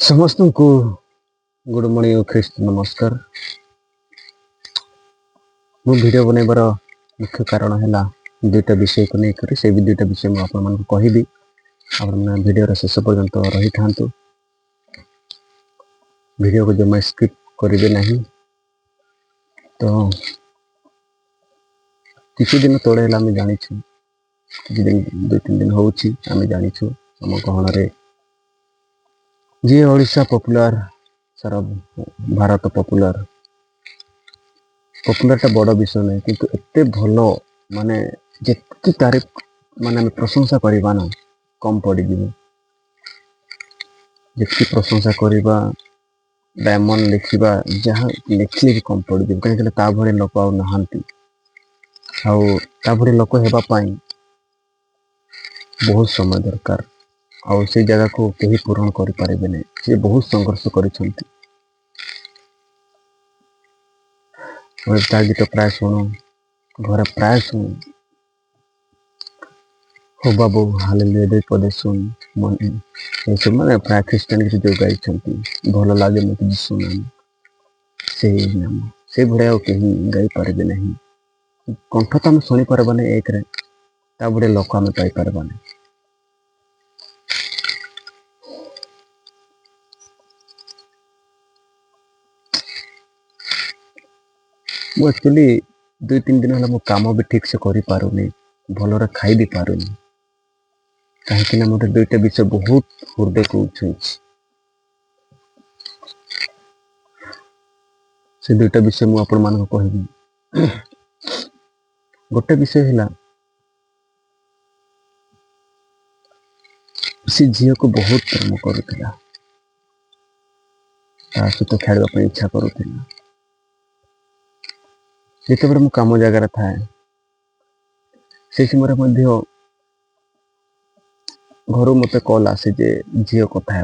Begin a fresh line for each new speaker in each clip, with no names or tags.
समस्त को good morning और ख्रीष्ट नमस्कार। मु वीडियो बनैबार मुख्य कारण है दुईटा विषय को लेकर से भी दुईटा विषय मुझे आपको कहबी। आपने वीडियो शेष पर्यंत रही था वीडियो को जमा स्किप करेंगे नहीं। तो किसी दिन तोड़े है आम जानी किसी दिन 2-3 दिन हो जानी आम गहन जी ओडिशा पॉपुलर सारा भारत पॉपुलर पॉपुलरटा बड़ विषय नहीं किंतु एते भल माने जितकी तारीफ माने प्रशंसा करवा ना कम पड़ी जितकी प्रशंसा करवा डायमंड लिखा जहाँ लिखले भी कम पड़ी कहीं लोक आ नहांती लोक हेबापाई बहुत समय दरकार आउ से जगह को कहीं पूरण करें नहीं। सी बहुत संघर्ष कर गीत प्राय शुणु घर प्राय शुणु हो बाबू हालेलुया दे पदे सुन मन ये सब माने प्राय ख्रीस्टान जो गाई भल लगे मत यीशु नाम से भाया कहीं गाई पारे नहीं। कंठ तो आम शुणी पार्बानी एक बड़े लोक आम पाई पार्बानी। मु एक्चुअली 2-3 दिन है कम भी ठीक से कर पारुनी भलरे खाई भी पारुनी कहीं मत दुईटा विषय बहुत हृदय को छुई से दुईटा विषय मुझे आपण मान कहबी। गोटे विषय है से झील को बहुत प्रेम करुला सहित खेलवाई इच्छा करुला जिते बड़े मु कम जगार थाए से समय घर मत कल आसे जे झील कथा हे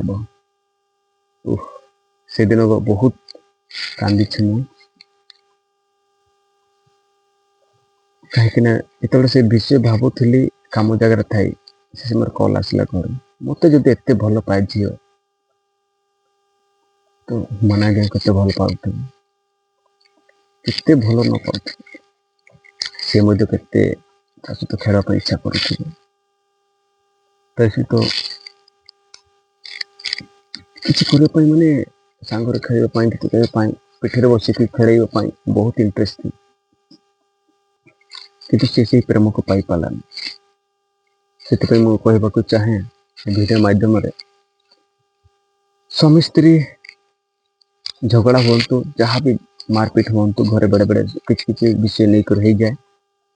से दिन बहुत कांदी मु कहीं से विषय भावुली कम जगार थाई से समय कल आसला घर मत जो एत भल पाए झील तो मन आज्ञा के भल पाते भल न पाते सी के सहित खेलवाई इच्छा कर किसी करने माने सांग खेलवाई गीत गाइवाई पिठे बसिक खेलवाई बहुत इंटरेस्ट थी कि से प्रेम को पाई पालानी से कहवाक चाहे वीडियो माध्यम स्वामी स्त्री झगड़ा हूँ जहाँ भी मारपिट हूँ घरे बड़े बड़े किसी विषय लेकर हो जाए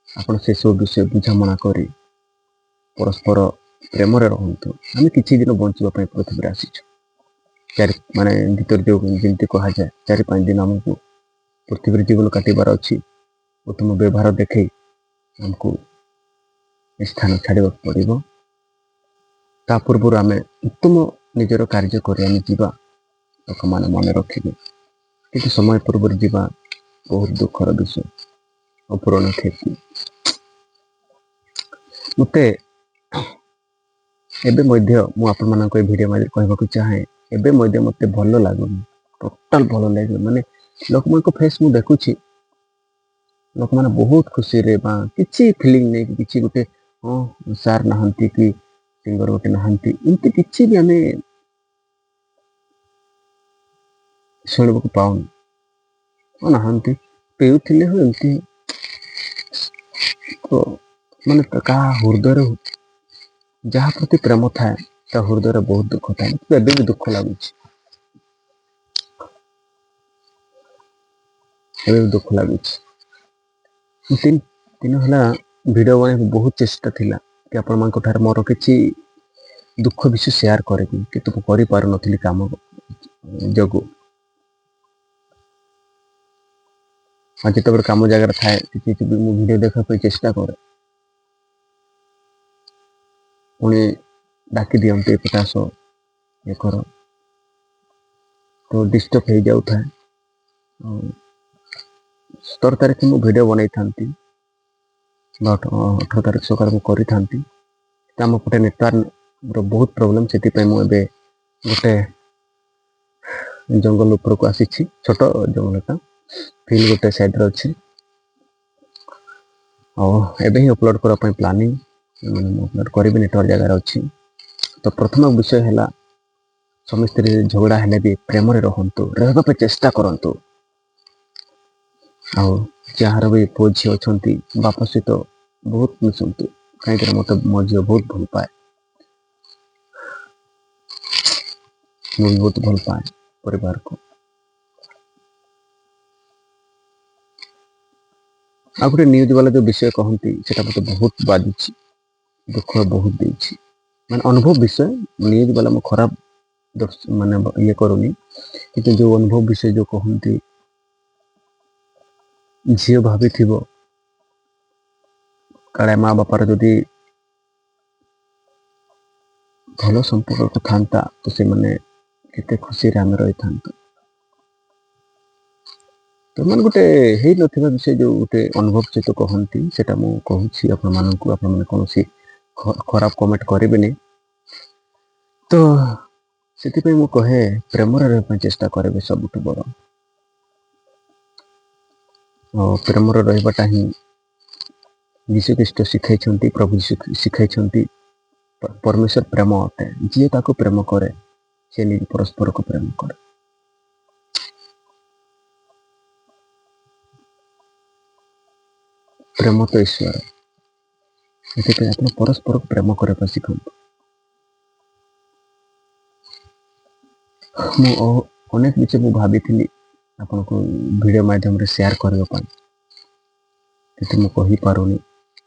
आप से सब विषय बुझामणा कर परस्पर प्रेम रुहतु आम किसी दिन बचापी पृथ्वी आसी माने भीतर जो जमी कह जाए 4-5 दिन आमको पृथ्वी जीवन काटार अच्छी उत्तम व्यवहार देखे आमको स्थान छाड़ा पड़ो ता पूर्व आम उत्तम निजर कार्य कर लोक मैंने मन रखिए कि समय पूर्व जावा बहुत दुखर विषय अपूरण क्षति मत एवं मुझे वीडियो माध्यम कहवाक चाहे एवं मत भल लगुनि टोटाल भल लगे माने लोक मान फेस मु देखुची लोक मैंने बहुत खुशी रे किसी फिलिंग नहीं कि गोटे हाँ सार नहांती कि सिंगर गोटे नहांती इमती किसी भी आम शुणवाक पाऊन नहांती पेउथिले हो एमती तो माने क्या हृदय जहाँ प्रति प्रेम थाए ता हृदय बहुत दुख थाए एवं भी दुख लगुच दुख लगुच 3 दिन है वीडियो बना बहुत चेष्टा थिला कि आपण मान ठार मोर किसी दुख विषय शेयर करें कि तुम कर पार नी कम जगू जिते कम जगार थाए वीडियो देखा चेष्टा करे पुणी डाकी दिखते पचास ये कर तो डिस्टर्ब हो जाऊ था 17 तारीख मु वीडियो बनई था 18 तारीख सकाल को करी था आम पटे नेटवर्क बहुत प्रोब्लेम से गोटे ଜଙ୍ଗଲ ଉପରକୁ ଆସିଛି, ଛୋଟ ଜଙ୍ଗଲଟା ଫିଲ୍ଡ ଗୋଟେ ସାଇଡ଼୍ରେ ଅଛି। ଆଉ ଏବେ ହିଁ ଅପଲୋଡ଼ କରିବା ପାଇଁ ପ୍ଲାନିଂ, ମାନେ ମୁଁ ଅପଲୋଡ଼ କରିବି, ନେଟୱାର୍କ ଜାଗାରେ ଅଛି। ତ ପ୍ରଥମ ବିଷୟ ହେଲା, ସ୍ୱାମୀ ସ୍ତ୍ରୀ ଝଗଡ଼ା ହେଲେ ବି ପ୍ରେମରେ ରହନ୍ତୁ, ରହିବା ପାଇଁ ଚେଷ୍ଟା କରନ୍ତୁ। ଆଉ ଯାହାର ବି ପୁଅ ଝିଅ ଅଛନ୍ତି ବାପା ସହିତ ବହୁତ ମିଶନ୍ତୁ, କାହିଁକିନା ମୋତେ ମୋ ଝିଅ ବହୁତ ଭଲ ପାଏ, ମୁଁ ବି ବହୁତ ଭଲ ପାଏ ପରିବାରକୁ। ଆଉ ଗୋଟେ ନ୍ୟୁଜ୍ ବାଲା ଯେଉଁ ବିଷୟ କହନ୍ତି ସେଟା ମୋତେ ବହୁତ ବାଜିଛି, ଦୁଃଖ ବହୁତ ଦେଇଛି, ମାନେ ଅନୁଭବ ବିଷୟ। ନ୍ୟୁଜ୍ ବାଲା ମୁଁ ଖରାପ ମାନେ ଇଏ କରୁନି, କିନ୍ତୁ ଯେଉଁ ଅନୁଭବ ବିଷୟ ଯେଉଁ କହନ୍ତି, ଝିଅ ଭାବିଥିବ କାଳେ ମା ବାପାର ଯଦି ଭଲ ସମ୍ପର୍କ ଥାନ୍ତା ତ ସେମାନେ କେତେ ଖୁସିରେ ଆମେ ରହିଥାନ୍ତୁ। ତ ମାନେ ଗୋଟେ ହେଇନଥିବା ବିଷୟ ଯେଉଁ ଗୋଟେ ଅନୁଭବ ସହିତ କହନ୍ତି, ସେଟା ମୁଁ କହୁଛି ଆପଣମାନଙ୍କୁ। ଆପଣମାନେ କୌଣସି ଖରାପ କମେଣ୍ଟ କରିବେନି। ତ ସେଥିପାଇଁ ମୁଁ କହେ, ପ୍ରେମରେ ରହିବା ପାଇଁ ଚେଷ୍ଟା କରିବେ, ସବୁଠୁ ବଡ଼। ପ୍ରେମରେ ରହିବାଟା ହିଁ ଯୀଶୁ ଖ୍ରୀଷ୍ଟ ଶିଖାଇଛନ୍ତି, ପ୍ରଭୁ ଶିଖାଇଛନ୍ତି। ପରମେଶ୍ୱର ପ୍ରେମ ଅଟେ, ଯିଏ ତାକୁ ପ୍ରେମ କରେ ସେ ନିଜ ପରସ୍ପରକୁ ପ୍ରେମ କରେ। ପ୍ରେମ ତ ଈଶ୍ୱର, ସେଥିପାଇଁ ଆପଣ ପରସ୍ପରକୁ ପ୍ରେମ କରିବା ଶିଖନ୍ତୁ। ମୁଁ ଅନେକ କିଛି ମୁଁ ଭାବିଥିଲି ଆପଣଙ୍କୁ ଭିଡ଼ିଓ ମାଧ୍ୟମରେ ସେୟାର କରିବା ପାଇଁ, କିନ୍ତୁ ମୁଁ କହିପାରୁନି,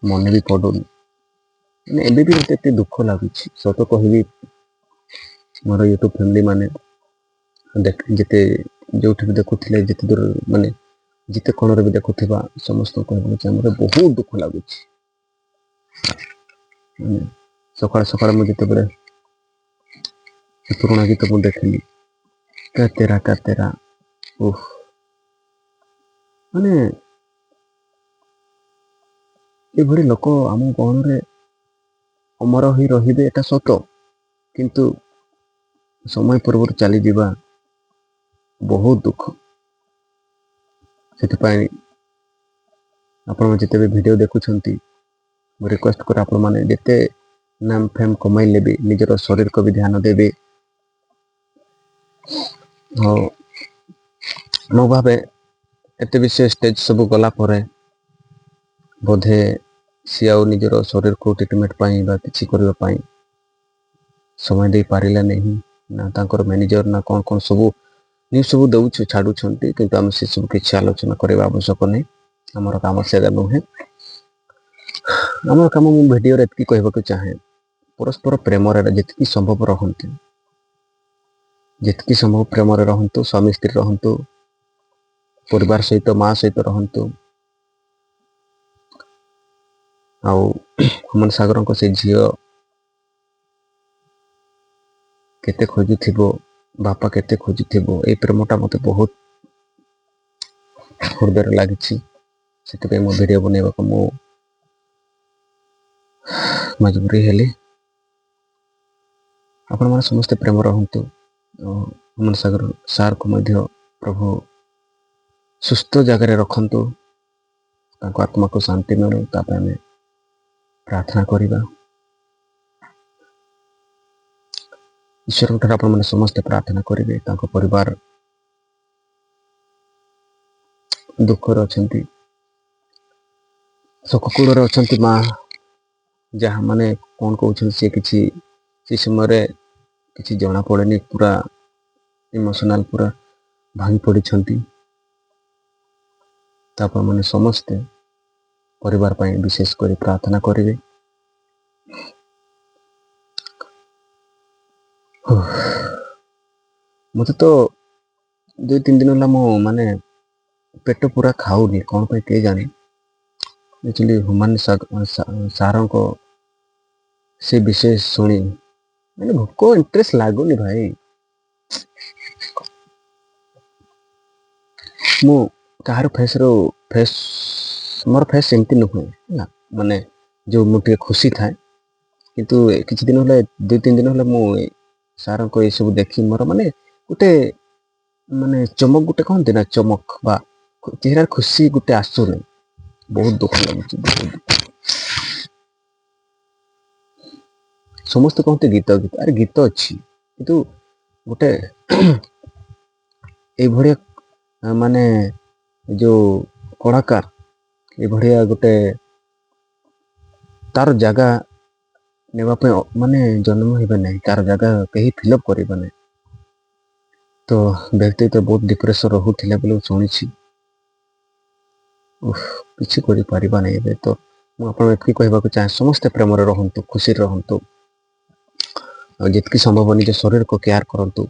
ମନେ ବି ପଡ଼ୁନି। ମାନେ ଏବେ ବି ମୋତେ ଏତେ ଦୁଃଖ ଲାଗୁଛି, ସତ କହିବି। ମୋର ୟୁଟ୍ୟୁବ୍ ଫ୍ୟାମିଲି ମାନେ ଯେତେ ଯେଉଁଠି ବି ଦେଖୁଥିଲେ, ଯେତେ ଦୂର ମାନେ ଯେତେ କୋଣରେ ବି ଦେଖୁଥିବା ସମସ୍ତଙ୍କୁ କହିବାକୁ ଚାହେଁ, ମୋତେ ବହୁତ ଦୁଃଖ ଲାଗୁଛି। ସକାଳେ ସକାଳେ ମୁଁ ଯେତେବେଳେ ପୁରୁଣା ଗୀତ ମୁଁ ଦେଖିଲି, କା ତେରା ଓଃ, ମାନେ ଏଭଳି ଲୋକ ଆମ ଗହଣରେ ଅମର ହୋଇ ରହିବେ ଏଟା ସତ, କିନ୍ତୁ ସମୟ ପୂର୍ବରୁ ଚାଲିଯିବା ବହୁତ ଦୁଃଖ। ସେଥିପାଇଁ ଆପଣମାନେ ଯେତେବେଳେ ଭିଡ଼ିଓ ଦେଖୁଛନ୍ତି, ମୁଁ ରିକ୍ୱେଷ୍ଟ କରେ ଆପଣମାନେ ଯେତେ ନାମ ଫେମ୍ କମାଇଲେ ବି ନିଜର ଶରୀରକୁ ବି ଧ୍ୟାନ ଦେବେ। ଆଉ ମୁଁ ଭାବେ ଏତେ ବି ସେ ଷ୍ଟେଜ୍ ସବୁ ଗଲା ପରେ ବୋଧେ ସିଏ ଆଉ ନିଜର ଶରୀରକୁ ଟ୍ରିଟମେଣ୍ଟ ପାଇଁ ବା କିଛି କରିବା ପାଇଁ ସମୟ ଦେଇପାରିଲା ନାହିଁ। ନା ତାଙ୍କର ମ୍ୟାନେଜର ନା କ'ଣ କ'ଣ ସବୁ ନ୍ୟୁଜ୍ ସବୁ ଦେଉଛି, ଛାଡ଼ୁଛନ୍ତି, କିନ୍ତୁ ଆମେ ସେସବୁ କିଛି ଆଲୋଚନା କରିବା ଆବଶ୍ୟକ ନାହିଁ। ଆମର କାମ ସେଇଟା ନୁହେଁ। ଆମର କାମ, ମୁଁ ଭିଡ଼ିଓରେ ଏତିକି କହିବାକୁ ଚାହେଁ, ପରସ୍ପର ପ୍ରେମରେ ଯେତିକି ସମ୍ଭବ ରହନ୍ତୁ, ଯେତିକି ସମ୍ଭବ ପ୍ରେମରେ ରହନ୍ତୁ, ସ୍ୱାମୀ ସ୍ତ୍ରୀ ରହନ୍ତୁ, ପରିବାର ସହିତ ମା ସହିତ ରହନ୍ତୁ। ଆଉ ହ୍ୟୁମାନ ସାଗରଙ୍କ ସେ ଝିଅ କେତେ ଖୋଜୁଥିବ, ବାପା କେତେ ଖୋଜୁଥିବ, ଏଇ ପ୍ରେମଟା ମୋତେ ବହୁତ ହୃଦୟରେ ଲାଗିଛି। ସେଥିପାଇଁ ମୁଁ ଭିଡ଼ିଓ ବନେଇବାକୁ ମୁଁ ମଜବୁରି ହେଲି। ଆପଣମାନେ ସମସ୍ତେ ପ୍ରେମ ରହନ୍ତୁ। ହ୍ୟୁମାନ ସାଗର ସାର୍କୁ ମଧ୍ୟ ପ୍ରଭୁ ସୁସ୍ଥ ଜାଗାରେ ରଖନ୍ତୁ, ତାଙ୍କ ଆତ୍ମାକୁ ଶାନ୍ତି ମିଳୁ, ତା ପାଇଁ ଆମେ ପ୍ରାର୍ଥନା କରିବା। ଈଶ୍ୱରଙ୍କ ଠାରେ ଆପଣମାନେ ସମସ୍ତେ ପ୍ରାର୍ଥନା କରିବେ। ତାଙ୍କ ପରିବାର ଦୁଃଖରେ ଅଛନ୍ତି, ଶୋକ କୂଳରେ ଅଛନ୍ତି। ମା ଯାହା ମାନେ କ'ଣ କହୁଛନ୍ତି, ସେ କିଛି ସେ ସମୟରେ କିଛି ଜଣାପଡ଼େନି, ପୁରା ଇମୋସନାଲ୍, ପୁରା ଭାଙ୍ଗି ପଡ଼ିଛନ୍ତି। ତ ଆପଣମାନେ ସମସ୍ତେ ପରିବାର ପାଇଁ ବିଶେଷ କରି ପ୍ରାର୍ଥନା କରିବେ। ମୋତେ ତ 2-3 ଦିନ ହେଲା ମୁଁ ମାନେ ପେଟ ପୁରା ଖାଉନି, କ'ଣ ପାଇଁ କେଜାଣି। ଆକ୍ଚୁଆଲି ହ୍ୟୁମାନ ସାରଙ୍କ ସେ ବିଷୟ ଶୁଣି ମାନେ ଭୋକ ଇଣ୍ଟରେଷ୍ଟ ଲାଗୁନି ଭାଇ। ମୁଁ କାହାର ମୋର ଫେସ୍ ଏମିତି ନୁହେଁ ହେଲା, ମାନେ ଯେଉଁ ମୁଁ ଟିକେ ଖୁସି ଥାଏ, କିନ୍ତୁ କିଛି ଦିନ ହେଲେ 2-3 ଦିନ ହେଲେ ମୁଁ ସାରଙ୍କ ଏସବୁ ଦେଖି ମୋର ମାନେ ଗୋଟେ ମାନେ ଚମକ ଗୋଟେ କହନ୍ତି ନା, ଚମକ ବା ଚେହେରାରେ ଖୁସି ଗୋଟେ ଆସୁନି। ବହୁତ ଦୁଃଖ ଲାଗୁଛି, ବହୁତ ଦୁଃଖ। ସମସ୍ତେ କହନ୍ତି ଗୀତ ଗୀତ, ଆରେ ଗୀତ ଅଛି, କିନ୍ତୁ ଗୋଟେ ଏଇଭଳିଆ ମାନେ ଯୋଉ କଳାକାର ଏଇଭଳିଆ ଗୋଟେ ତାର ଜାଗା ନେବା ପାଇଁ ମାନେ ଜନ୍ମ ହେବେ ନାହିଁ, ତାର ଜାଗା କେହି ଫିଲଅପ୍ କରିବେ ନାହିଁ। ତ ବ୍ୟକ୍ତି ତ ବହୁତ ଡିପ୍ରେସନ୍ ରହୁଥିଲା ବୋଲି ଶୁଣିଛି। କିଛି କରିପାରିବା ନାହିଁ ଏବେ। ତ ମୁଁ ଆପଣଙ୍କୁ ଏତିକି କହିବାକୁ ଚାହେଁ, ସମସ୍ତେ ପ୍ରେମରେ ରହନ୍ତୁ, ଖୁସିରେ ରହନ୍ତୁ, ଆଉ ଯେତିକି ସମ୍ଭବ ନିଜ ଶରୀରକୁ କେୟାର କରନ୍ତୁ।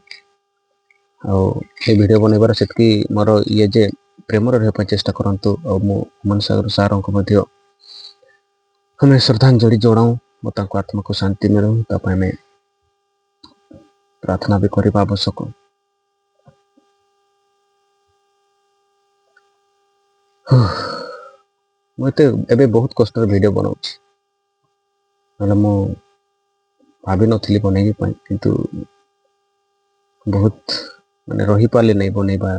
ଆଉ ଏ ଭିଡ଼ିଓ ବନେଇବାର ସେତିକି ମୋର ଇଏ ଯେ ପ୍ରେମରେ ରହିବା ପାଇଁ ଚେଷ୍ଟା କରନ୍ତୁ। ଆଉ ମୁଁ ହ୍ୟୁମାନ ସାଗର ସାରଙ୍କୁ ମଧ୍ୟ ଆମେ ଶ୍ରଦ୍ଧାଞ୍ଜଳି ଜଣାଉ ଓ ତାଙ୍କ ଆତ୍ମାକୁ ଶାନ୍ତି ମିଳୁ, ତା ପାଇଁ ଆମେ ପ୍ରାର୍ଥନା ବି କରିବା ଆବଶ୍ୟକ। ମୁଁ ଏବେ ବହୁତ କଷ୍ଟରେ ଭିଡ଼ିଓ ବନାଉଛି, ନହେଲେ ମୁଁ ଭାବିନଥିଲି ବନେଇବା ପାଇଁ, କିନ୍ତୁ ବହୁତ ମାନେ ରହିପାରିଲି ନାହିଁ, ବନେଇବା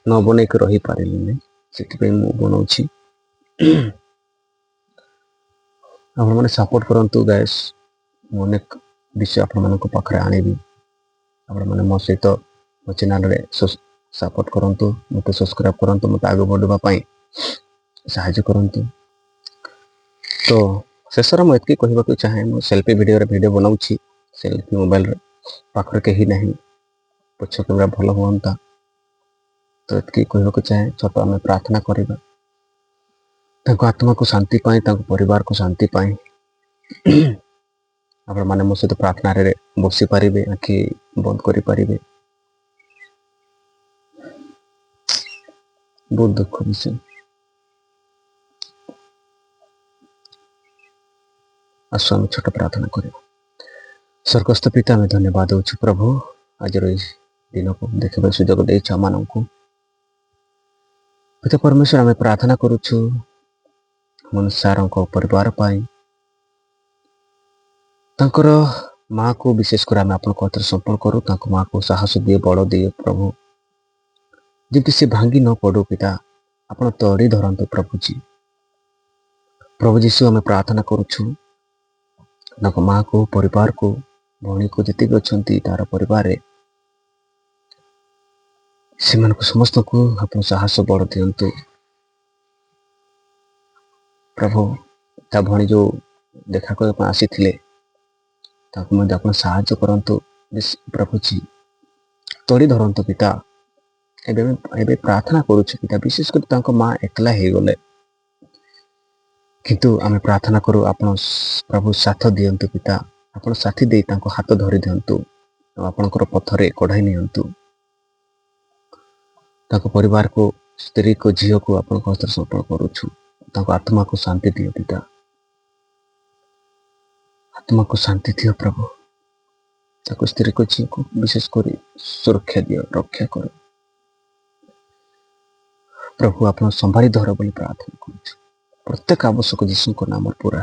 ନ ବନେଇକି ରହିପାରିଲି ନାହିଁ, ସେଥିପାଇଁ ମୁଁ ବନଉଛି। ଆପଣମାନେ ସପୋର୍ଟ କରନ୍ତୁ ଗାଇସ୍, ମୁଁ ଅନେକ ବିଷୟ ଆପଣମାନଙ୍କ ପାଖରେ ଆଣିବି। ଆପଣମାନେ ମୋ ସହିତ ମୋ ଚ୍ୟାନେଲରେ ସପୋର୍ଟ କରନ୍ତୁ, ମୋତେ ସବସ୍କ୍ରାଇବ୍ କରନ୍ତୁ, ମୋତେ ଆଗକୁ ବଢ଼ିବା ପାଇଁ ସାହାଯ୍ୟ କରନ୍ତୁ। ତ ଶେଷରେ ମୁଁ ଏତିକି କହିବାକୁ ଚାହେଁ, ମୁଁ ସେଲ୍ଫି ଭିଡ଼ିଓରେ ଭିଡ଼ିଓ ବନାଉଛି, ସେଲ୍ଫି ମୋବାଇଲରେ, ପାଖରେ କେହି ନାହିଁ, ପଛ କ୍ୟାମେରା ଭଲ ହୁଅନ୍ତା। ତ ଏତିକି କହିବାକୁ ଚାହେଁ। ଛୋଟ ଆମେ ପ୍ରାର୍ଥନା କରିବା ତାଙ୍କ ଆତ୍ମାକୁ ଶାନ୍ତି ପାଇଁ, ତାଙ୍କ ପରିବାରକୁ ଶାନ୍ତି ପାଇଁ। ଆପଣମାନେ ମୋ ସହିତ ପ୍ରାର୍ଥନାରେ ବସିପାରିବେ, ଆଖି ବନ୍ଦ କରିପାରିବେ। ବହୁତ ଦୁଃଖ ବିଷୟ। ଆସୁ ଆମେ ଛୋଟ ପ୍ରାର୍ଥନା କରିବା। ସ୍ୱର୍ଗସ୍ଥ ପିତା, ଆମେ ଧନ୍ୟବାଦ ଦେଉଛୁ ପ୍ରଭୁ, ଆଜିର ଏଇ ଦିନକୁ ଦେଖିବା ସୁଯୋଗ ଦେଇଛ ଆମମାନଙ୍କୁ। ପିତା ପରମେଶ୍ୱର, ଆମେ ପ୍ରାର୍ଥନା କରୁଛୁ ହ୍ୟୁମାନ ସାରଙ୍କ ପରିବାର ପାଇଁ, ତାଙ୍କର ମାଆକୁ ବିଶେଷ କରି ଆମେ ଆପଣଙ୍କ ହାତରେ ସମର୍ପଣ କରୁ। ତାଙ୍କ ମାଆକୁ ସାହସ ଦିଏ, ବଳ ଦିଏ ପ୍ରଭୁ, ଯେମିତି ସେ ଭାଙ୍ଗି ନ ପଡ଼ୁ। ପିତା ଆପଣ ତଡ଼ି ଧରନ୍ତୁ ପ୍ରଭୁଜୀ। ପ୍ରଭୁ ଯୀଶୁ, ଆମେ ପ୍ରାର୍ଥନା କରୁଛୁ ତାଙ୍କ ମାଆକୁ, ପରିବାରକୁ, ଭଉଣୀକୁ, ଯେତିକି ଅଛନ୍ତି ତାର ପରିବାରରେ, ସେମାନଙ୍କୁ ସମସ୍ତଙ୍କୁ ଆପଣ ସାହସ ବଳ ଦିଅନ୍ତୁ ପ୍ରଭୁ। ତା ଭଉଣୀ ଯୋଉ ଦେଖା କରିବା ପାଇଁ ଆସିଥିଲେ, ତାଙ୍କୁ ମଧ୍ୟ ଆପଣ ସାହାଯ୍ୟ କରନ୍ତୁ ପ୍ରଭୁଜୀ, ତଡ଼ି ଧରନ୍ତୁ ପିତା। ଏବେ ପ୍ରାର୍ଥନା କରୁଛୁ ପିତା, ବିଶେଷ କରି ତାଙ୍କ ମା ଏକଲା ହେଇଗଲେ, କିନ୍ତୁ ଆମେ ପ୍ରାର୍ଥନା କରୁ ଆପଣ ପ୍ରଭୁ ସାଥ ଦିଅନ୍ତୁ ପିତା। ଆପଣ ସାଥି ଦେଇ ତାଙ୍କ ହାତ ଧରି ଦିଅନ୍ତୁ ଆଉ ଆପଣଙ୍କର ପଥରେ କଢ଼ାଇ ନିଅନ୍ତୁ। ତାଙ୍କ ପରିବାରକୁ, ସ୍ତ୍ରୀକୁ, ଝିଅକୁ ଆପଣଙ୍କ ହସ୍ତରେ ସମର୍ପଣ କରୁଛୁ। ତାଙ୍କ ଆତ୍ମାକୁ ଶାନ୍ତି ଦିଅ ପିତା, ଆତ୍ମାକୁ ଶାନ୍ତି ଦିଅ ପ୍ରଭୁ। ତାଙ୍କ ସ୍ତ୍ରୀକୁ, ଝିଅକୁ ବିଶେଷ କରି ସୁରକ୍ଷା ଦିଅ, ରକ୍ଷା କର ପ୍ରଭୁ। ଆପଣ ସମ୍ଭାଳି ଧର ବୋଲି ପ୍ରାର୍ଥନା କରୁଛୁ। ପ୍ରତ୍ୟେକ ଆବଶ୍ୟକ ଯୀଶୁଙ୍କ ନାମରେ ପୁରା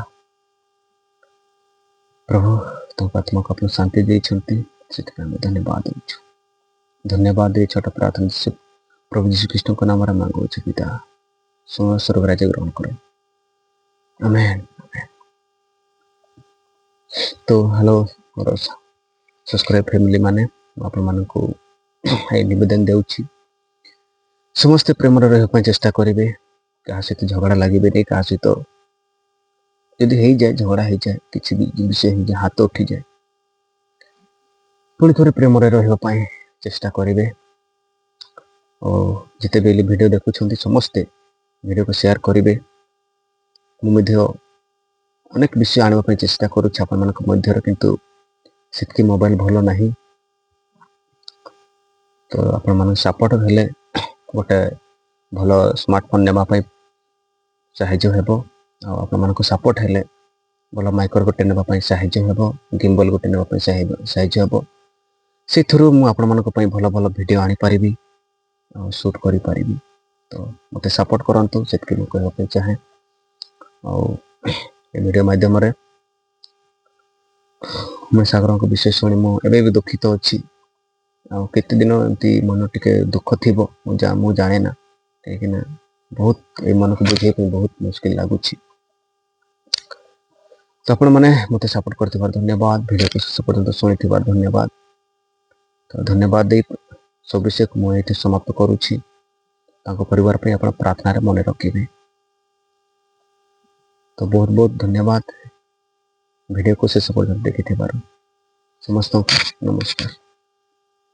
ପ୍ରଭୁ, ତାଙ୍କ ଆତ୍ମାକୁ ଆପଣ ଶାନ୍ତି ଦେଇଛନ୍ତି, ସେଥିପାଇଁ ଆମେ ଧନ୍ୟବାଦ ଦେଉଛୁ। ଧନ୍ୟବାଦ ଦେଇ ଛୋଟ ପ୍ରାର୍ଥନା ପ୍ରଭୁ ଯୀଶୁ ଖ୍ରୀଷ୍ଟଙ୍କ ନାମରେ ମାଗୁଛୁ ପିତା, ସ୍ୱର୍ଗ ରାଜ୍ୟ ଗ୍ରହଣ କର। ଆମେନ୍। ତ ହ୍ୟାଲୋ ମୋର ସବସ୍କ୍ରାଇବ୍ ଫ୍ୟାମିଲି ମାନେ, ଆପଣମାନଙ୍କୁ ଏଇ ନିବେଦନ ଦେଉଛି, ସମସ୍ତେ ପ୍ରେମରେ ରହିବା ପାଇଁ ଚେଷ୍ଟା କରିବେ। କାହା ସହିତ ଝଗଡ଼ା ଲାଗିବେନି। କାହା ସହିତ ଯଦି ହେଇଯାଏ, ଝଗଡ଼ା ହେଇଯାଏ, କିଛି ବି ବିଷୟ ହେଇଯାଏ, ହାତ ଉଠିଯାଏ, ପୁଣି ଥରେ ପ୍ରେମରେ ରହିବା ପାଇଁ ଚେଷ୍ଟା କରିବେ। ଓ ଯେତେବେଳେ ଭିଡ଼ିଓ ଦେଖୁଛନ୍ତି ସମସ୍ତେ ଭିଡ଼ିଓକୁ ସେୟାର କରିବେ। ମୁଁ ମଧ୍ୟ ଅନେକ ବିଷୟ ଆଣିବା ପାଇଁ ଚେଷ୍ଟା କରୁଛି ଆପଣମାନଙ୍କ ମଧ୍ୟରେ, କିନ୍ତୁ ସେତିକି ମୋବାଇଲ ଭଲ ନାହିଁ। ତ ଆପଣମାନଙ୍କ ସପୋର୍ଟ ହେଲେ ଗୋଟେ ଭଲ ସ୍ମାର୍ଟଫୋନ୍ ନେବା ପାଇଁ ସାହାଯ୍ୟ ହେବ। ଆଉ ଆପଣମାନଙ୍କ ସପୋର୍ଟ ହେଲେ ଭଲ ମାଇକ୍ରୋ ଗୋଟେ ନେବା ପାଇଁ ସାହାଯ୍ୟ ହେବ, ଗିମ୍ବଲ ଗୋଟେ ନେବା ପାଇଁ ସାହାଯ୍ୟ ହେବ। ସେଥିରୁ ମୁଁ ଆପଣମାନଙ୍କ ପାଇଁ ଭଲ ଭଲ ଭିଡ଼ିଓ ଆଣିପାରିବି ଆଉ ସୁଟ୍ କରିପାରିବି। ତ ମୋତେ ସପୋର୍ଟ କରନ୍ତୁ, ସେତିକି ମୁଁ କହିବା ପାଇଁ ଚାହେଁ। ଆଉ ଏ ଭିଡ଼ିଓ ମାଧ୍ୟମରେ ମୁଁ ସାଗରଙ୍କ ବିଷୟ ଶୁଣି ମୁଁ ଏବେ ବି ଦୁଃଖିତ ଅଛି। ଆଉ କେତେ ଦିନ ଏମିତି ମନ ଟିକେ ଦୁଃଖ ଥିବ ମୁଁ ଜାଣେ ନା, କାହିଁକିନା ବହୁତ ଏଇ ମନକୁ ବୁଝେଇବା ପାଇଁ ବହୁତ ମୁସ୍କିଲ ଲାଗୁଛି। ତ ଆପଣମାନେ ମୋତେ ସପୋର୍ଟ କରିଥିବାର ଧନ୍ୟବାଦ, ଭିଡ଼ିଓକୁ ଶେଷ ପର୍ଯ୍ୟନ୍ତ ଶୁଣିଥିବାର ଧନ୍ୟବାଦ। ତ ଧନ୍ୟବାଦ ଦେଇ ସବୁ ବିଷୟକୁ ମୁଁ ଏଇଠି ସମାପ୍ତ କରୁଛି। ତାଙ୍କ ପରିବାର ପାଇଁ ଆପଣ ପ୍ରାର୍ଥନାରେ ମନେ ରଖିବେ। ତ ବହୁତ ବହୁତ ଧନ୍ୟବାଦ ଭିଡ଼ିଓକୁ ଶେଷ ପର୍ଯ୍ୟନ୍ତ ଦେଖିଥିବାରୁ। ସମସ୍ତଙ୍କୁ ନମସ୍କାର।